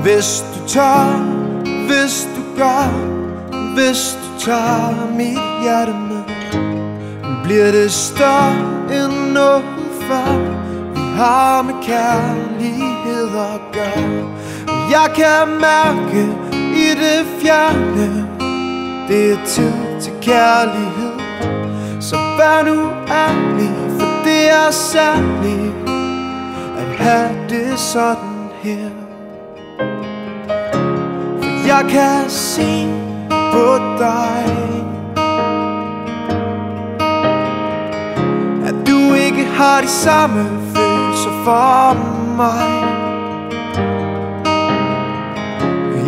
Hvis du tør, hvis du gør, hvis du tager mit hjerte med, bliver det større end noget før. Vi har med kærlighed at gøre. Jeg kan mærke i det fjerne, det er tid til kærlighed. Så vær nu ærlig, for det er særligt at have det sådan her. For jeg kan se på dig, at du ikke har de samme følelser for mig.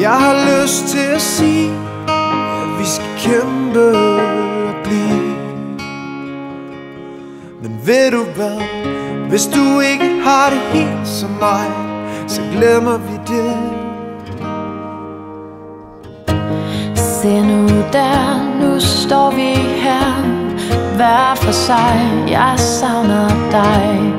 Jeg har lyst til at sige, at vi skal kæmpe og blive. Men ved du hvad, hvis du ikke har det helt som mig, så glemmer vi det. Se nu der, nu står vi her, hver for sig, jeg savner dig.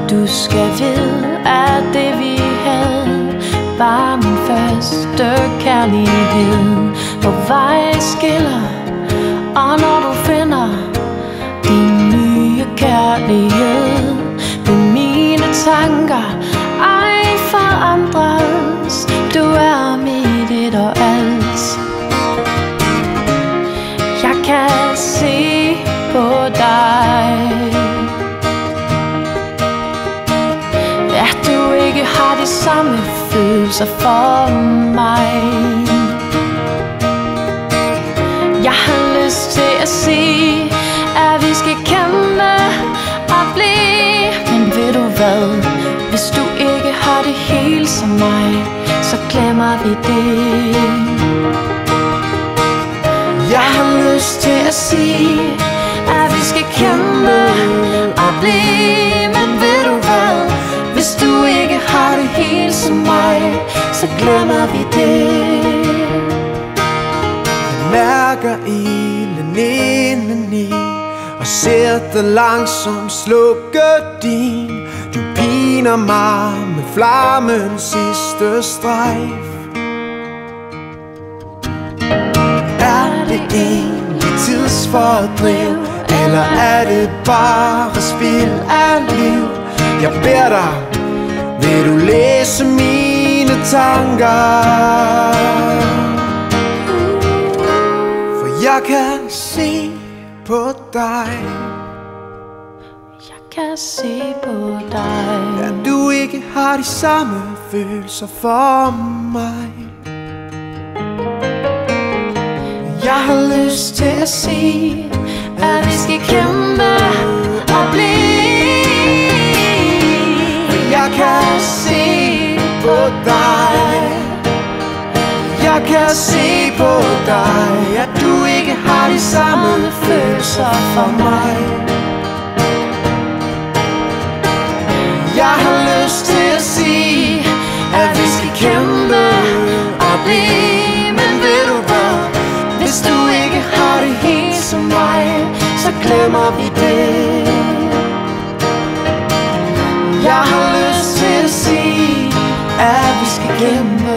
Du skal vide, at det vi havde var min første kærlighed. Hvor vej skiller, og når du finder din nye kærlighed, vil mine tanker ej forandres. Du er mit et og alt. Jeg kan se på dig, at du ikke har de samme følelser for mig. Jeg har lyst til at sige, at vi skal kæmpe og blive. Men ved du hvad, hvis du ikke har det helt som mig, så glemmer vi det. Jeg har lyst til at sige, at vi skal kæmpe og blive. Men ved du hvad, hvis du ikke har det helt som mig, så glemmer vi det. jeg mærker ilden indeni og ser dig langsomt slukke din. Du piner mig med flammens sidste strejf. Er det egentlig tidsfordriv, eller er det bare spild af liv? Jeg beder dig, vil du læse mine tanker? For jeg kan se på dig, Jeg kan se på dig, at du ikke har de samme følelser for mig. jeg har lyst til at sige, at vi skal kæmpe og blive. Jeg kan se på dig, jeg kan se på dig, at du ikke har de samme følelser for mig. Jeg har lyst til at sige, at vi skal kæmpe og blive. Men ved du hvad, hvis du ikke har det helt som mig, så glemmer vi det. Jeg har lyst til at sige, at vi skal kæmpe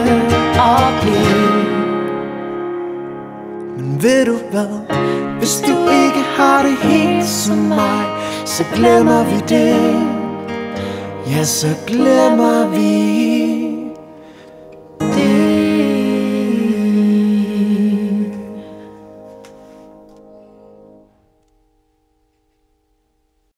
og blive. Men ved du hvad, hvis du ikke har det helt som mig, så glemmer vi det. Ja, så glemmer vi